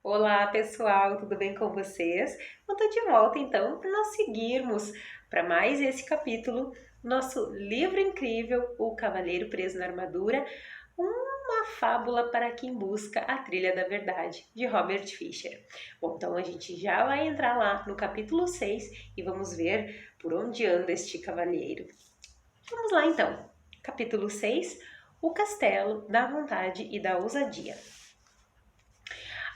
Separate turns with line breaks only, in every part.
Olá pessoal, tudo bem com vocês? Eu tô de volta então para nós seguirmos para mais esse capítulo, nosso livro incrível, O Cavaleiro Preso na Armadura, uma fábula para quem busca a trilha da verdade, de Robert Fisher. Bom, então a gente já vai entrar lá no capítulo 6 e vamos ver por onde anda este cavaleiro. Vamos lá então. Capítulo 6, O Castelo da Vontade e da Ousadia.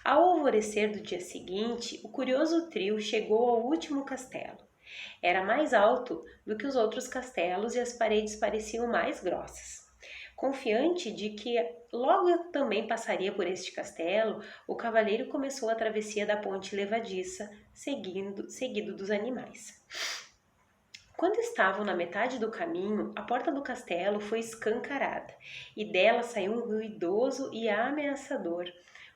Ao alvorecer do dia seguinte, o curioso trio chegou ao último castelo. Era mais alto do que os outros castelos e as paredes pareciam mais grossas. Confiante de que logo também passaria por este castelo, o cavaleiro começou a travessia da ponte levadiça, seguido dos animais. Quando estavam na metade do caminho, a porta do castelo foi escancarada e dela saiu um ruidoso e ameaçador,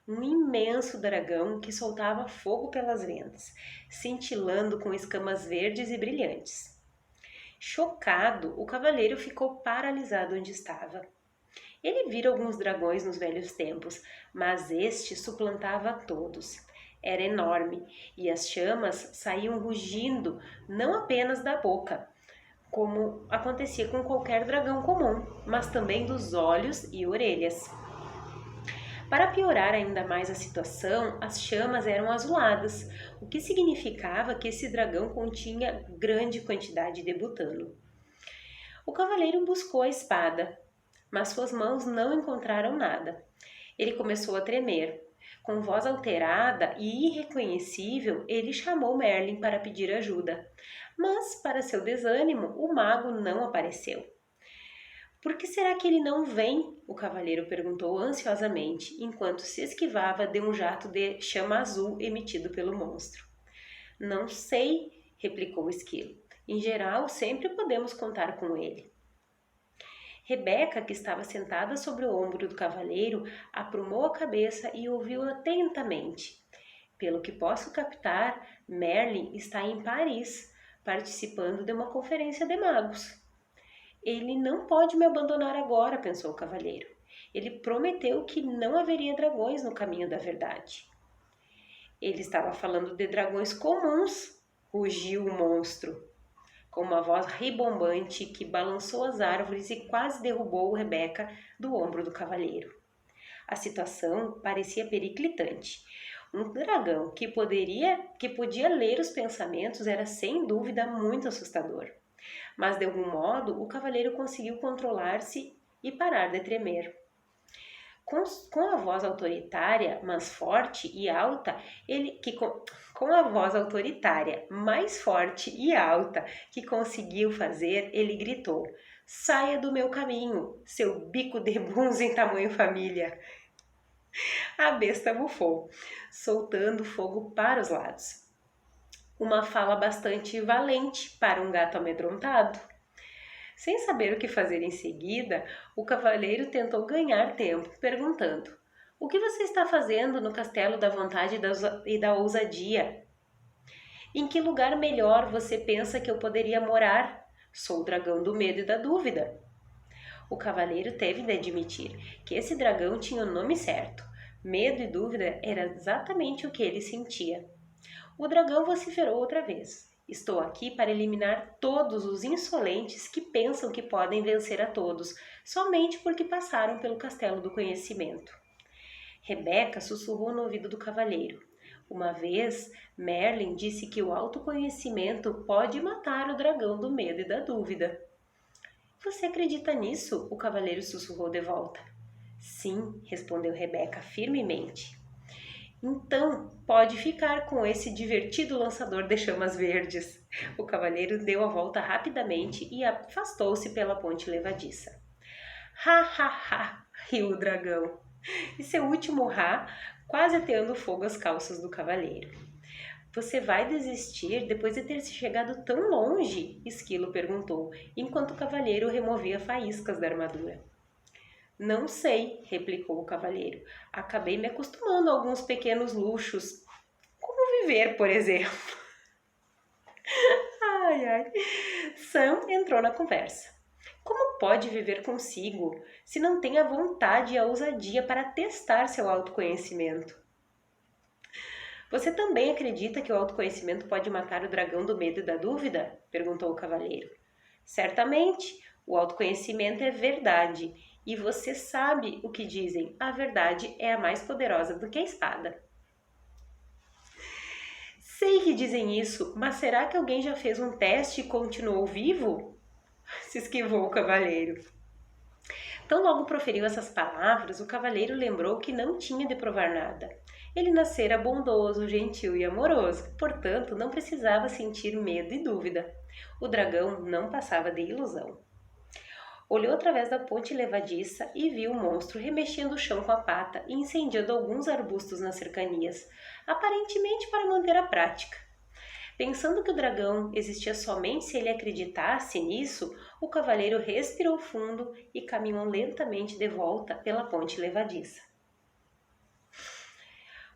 um imenso dragão que soltava fogo pelas ventas, cintilando com escamas verdes e brilhantes. Chocado, o cavaleiro ficou paralisado onde estava. Ele vira alguns dragões nos velhos tempos, mas este suplantava todos. Era enorme e as chamas saíam rugindo não apenas da boca, como acontecia com qualquer dragão comum, mas também dos olhos e orelhas. Para piorar ainda mais a situação, as chamas eram azuladas, o que significava que esse dragão continha grande quantidade de butano. O cavaleiro buscou a espada, mas suas mãos não encontraram nada. Ele começou a tremer. Com voz alterada e irreconhecível, ele chamou Merlin para pedir ajuda. Mas, para seu desânimo, o mago não apareceu. Por que será que ele não vem? O cavaleiro perguntou ansiosamente, enquanto se esquivava de um jato de chama azul emitido pelo monstro. Não sei, replicou o esquilo. Em geral, sempre podemos contar com ele. Rebeca, que estava sentada sobre o ombro do cavaleiro, aprumou a cabeça e ouviu atentamente. Pelo que posso captar, Merlin está em Paris, participando de uma conferência de magos. Ele não pode me abandonar agora, pensou o cavaleiro. Ele prometeu que não haveria dragões no caminho da verdade. Ele estava falando de dragões comuns, rugiu o monstro, com uma voz ribombante que balançou as árvores e quase derrubou Rebeca do ombro do cavaleiro. A situação parecia periclitante. Um dragão que podia ler os pensamentos era sem dúvida muito assustador. Mas de algum modo o cavaleiro conseguiu controlar-se e parar de tremer. Com a voz autoritária, mas forte e alta, com a voz autoritária, mais forte e alta que conseguiu fazer, ele gritou: "Saia do meu caminho, seu bico de buns em tamanho família!" A besta bufou, soltando fogo para os lados. Uma fala bastante valente para um gato amedrontado. Sem saber o que fazer em seguida, o cavaleiro tentou ganhar tempo, perguntando: "O que você está fazendo no castelo da vontade e da ousadia? Em que lugar melhor você pensa que eu poderia morar? Sou o dragão do medo e da dúvida." O cavaleiro teve de admitir que esse dragão tinha o nome certo. Medo e dúvida era exatamente o que ele sentia. O dragão vociferou outra vez: "Estou aqui para eliminar todos os insolentes que pensam que podem vencer a todos, somente porque passaram pelo castelo do conhecimento." Rebeca sussurrou no ouvido do cavaleiro: "Uma vez, Merlin disse que o autoconhecimento pode matar o dragão do medo e da dúvida." "Você acredita nisso?" o cavaleiro sussurrou de volta. "Sim", respondeu Rebeca firmemente. "Então, pode ficar com esse divertido lançador de chamas verdes." O cavaleiro deu a volta rapidamente e afastou-se pela ponte levadiça. "Ha, ha, ha!" riu o dragão. E seu último "ha" quase ateando fogo às calças do cavaleiro. "Você vai desistir depois de ter chegado tão longe?" Esquilo perguntou, enquanto o cavaleiro removia faíscas da armadura. "Não sei", replicou o cavaleiro. "Acabei me acostumando a alguns pequenos luxos. Como viver, por exemplo." Ai, ai. Sam entrou na conversa. "Como pode viver consigo se não tem a vontade e a ousadia para testar seu autoconhecimento?" Você também acredita que o autoconhecimento pode matar o dragão do medo e da dúvida? Perguntou o cavaleiro. Certamente, o autoconhecimento é verdade, e você sabe o que dizem: a verdade é a mais poderosa do que a espada. Sei que dizem isso, mas será que alguém já fez um teste e continuou vivo? Se esquivou o cavaleiro. Tão logo proferiu essas palavras, o cavaleiro lembrou que não tinha de provar nada. Ele nascera bondoso, gentil e amoroso, portanto não precisava sentir medo e dúvida. O dragão não passava de ilusão. Olhou através da ponte levadiça e viu o monstro remexendo o chão com a pata e incendiando alguns arbustos nas cercanias, aparentemente para manter a prática. Pensando que o dragão existia somente se ele acreditasse nisso, o cavaleiro respirou fundo e caminhou lentamente de volta pela ponte levadiça.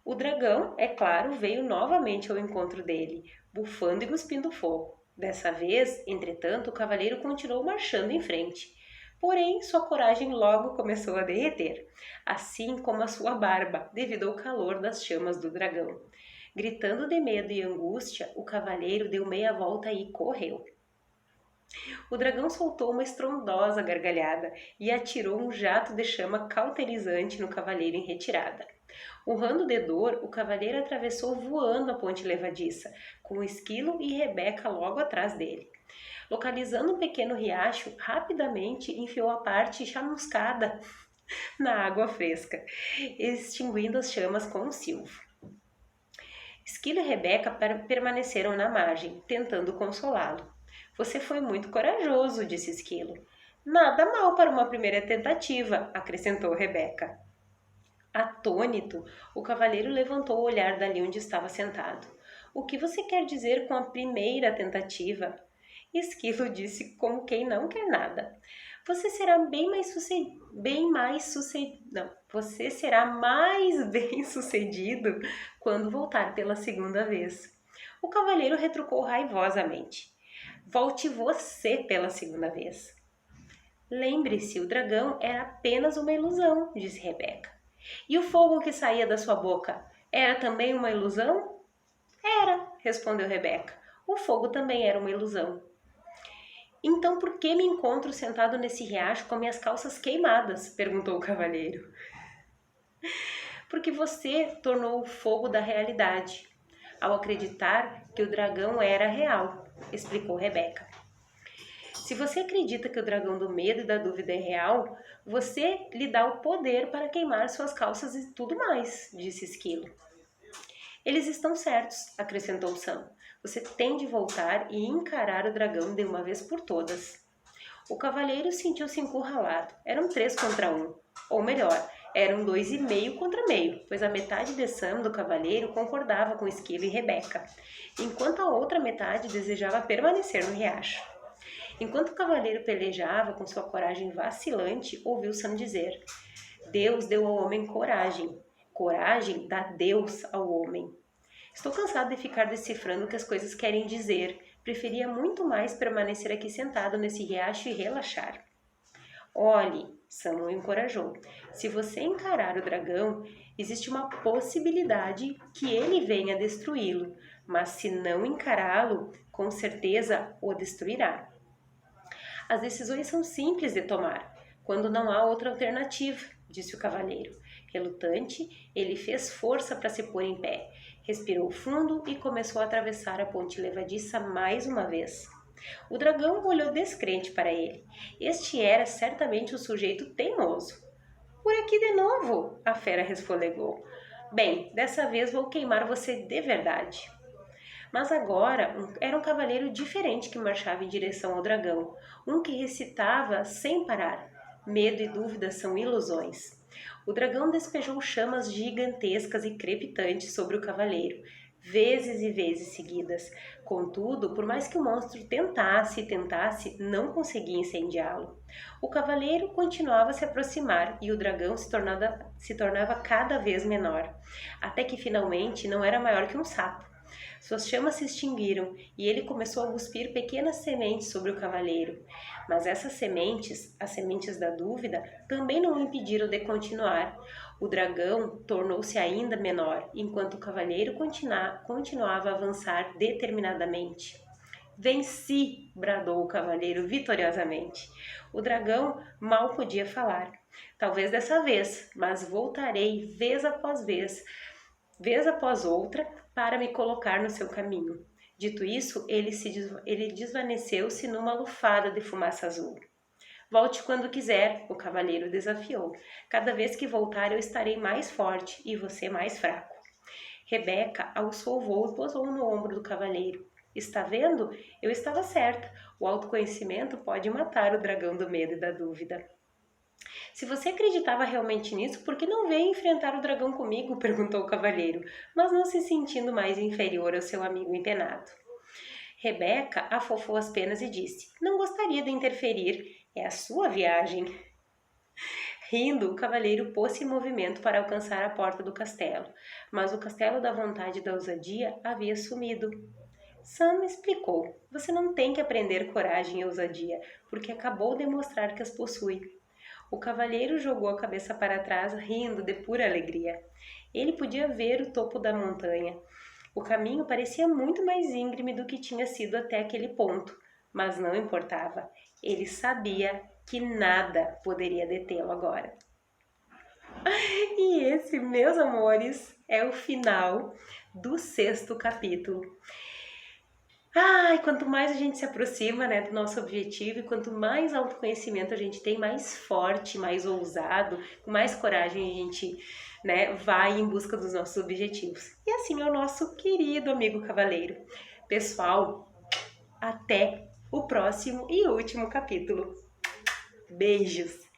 O dragão, é claro, veio novamente ao encontro dele, bufando e cuspindo fogo. Dessa vez, entretanto, o cavaleiro continuou marchando em frente. Porém, sua coragem logo começou a derreter, assim como a sua barba, devido ao calor das chamas do dragão. Gritando de medo e angústia, o cavaleiro deu meia volta e correu. O dragão soltou uma estrondosa gargalhada e atirou um jato de chama cauterizante no cavaleiro em retirada. Urrando de dor, o cavaleiro atravessou voando a ponte levadiça, com o esquilo e Rebeca logo atrás dele. Localizando um pequeno riacho, rapidamente enfiou a parte chamuscada na água fresca, extinguindo as chamas com um silvo. Esquilo e Rebeca permaneceram na margem, tentando consolá-lo. Você foi muito corajoso, disse Esquilo. Nada mal para uma primeira tentativa, acrescentou Rebeca. Atônito, o cavaleiro levantou o olhar dali onde estava sentado. O que você quer dizer com a primeira tentativa? Esquilo disse como quem não quer nada. Você será você será mais bem sucedido quando voltar pela segunda vez. O cavaleiro retrucou raivosamente. Volte você pela segunda vez. Lembre-se, o dragão era apenas uma ilusão, disse Rebeca. E o fogo que saía da sua boca era também uma ilusão? Era, respondeu Rebeca. O fogo também era uma ilusão. Então por que me encontro sentado nesse riacho com minhas calças queimadas? Perguntou o cavaleiro. Porque você tornou o fogo da realidade, ao acreditar que o dragão era real, explicou Rebeca. Se você acredita que o dragão do medo e da dúvida é real, você lhe dá o poder para queimar suas calças e tudo mais, disse Esquilo. Eles estão certos, acrescentou Sam. Você tem de voltar e encarar o dragão de uma vez por todas. O cavaleiro sentiu-se encurralado. Eram 3 contra 1. Ou melhor, eram 2,5 contra meio, pois a metade de Sam do cavaleiro concordava com Esquilo e Rebeca, enquanto a outra metade desejava permanecer no riacho. Enquanto o cavaleiro pelejava com sua coragem vacilante, ouviu Sam dizer: Deus deu ao homem coragem. Coragem dá Deus ao homem. Estou cansado de ficar decifrando o que as coisas querem dizer. Preferia muito mais permanecer aqui sentado nesse riacho e relaxar. Olhe, Sam o encorajou. Se você encarar o dragão, existe uma possibilidade que ele venha destruí-lo, mas se não encará-lo, com certeza o destruirá. As decisões são simples de tomar, quando não há outra alternativa, disse o cavaleiro. Relutante, ele fez força para se pôr em pé, respirou fundo e começou a atravessar a ponte levadiça mais uma vez. O dragão olhou descrente para ele. Este era certamente um sujeito teimoso. Por aqui de novo, a fera resfolegou. Bem, dessa vez vou queimar você de verdade. Mas agora era um cavaleiro diferente que marchava em direção ao dragão, um que recitava sem parar. Medo e dúvida são ilusões. O dragão despejou chamas gigantescas e crepitantes sobre o cavaleiro, vezes e vezes seguidas. Contudo, por mais que o monstro tentasse e tentasse, não conseguia incendiá-lo. O cavaleiro continuava a se aproximar e o dragão se tornava cada vez menor, até que finalmente não era maior que um sapo. Suas chamas se extinguiram e ele começou a cuspir pequenas sementes sobre o cavaleiro. Mas essas sementes, as sementes da dúvida, também não o impediram de continuar. O dragão tornou-se ainda menor, enquanto o cavaleiro continuava a avançar determinadamente. Venci! Bradou o cavaleiro vitoriosamente. O dragão mal podia falar. Talvez dessa vez, mas voltarei vez após outra, para me colocar no seu caminho. Dito isso, ele desvaneceu-se numa lufada de fumaça azul. Volte quando quiser, o cavaleiro desafiou. Cada vez que voltar, eu estarei mais forte e você mais fraco. Rebeca alçou o voo e pousou no ombro do cavaleiro. Está vendo? Eu estava certa. O autoconhecimento pode matar o dragão do medo e da dúvida. Se você acreditava realmente nisso, por que não veio enfrentar o dragão comigo? Perguntou o cavaleiro, mas não se sentindo mais inferior ao seu amigo empenado. Rebeca afofou as penas e disse: Não gostaria de interferir. É a sua viagem. Rindo, o cavaleiro pôs-se em movimento para alcançar a porta do castelo, mas o castelo da vontade e da ousadia havia sumido. Sam explicou: Você não tem que aprender coragem e ousadia, porque acabou de mostrar que as possui. O cavalheiro jogou a cabeça para trás, rindo de pura alegria. Ele podia ver o topo da montanha. O caminho parecia muito mais íngreme do que tinha sido até aquele ponto, mas não importava. Ele sabia que nada poderia detê-lo agora. E esse, meus amores, é o final do 6º capítulo. Quanto mais a gente se aproxima, né, do nosso objetivo, e quanto mais autoconhecimento a gente tem, mais forte, mais ousado, com mais coragem a gente, né, vai em busca dos nossos objetivos. E assim é o nosso querido amigo cavaleiro. Pessoal, até o próximo e último capítulo. Beijos!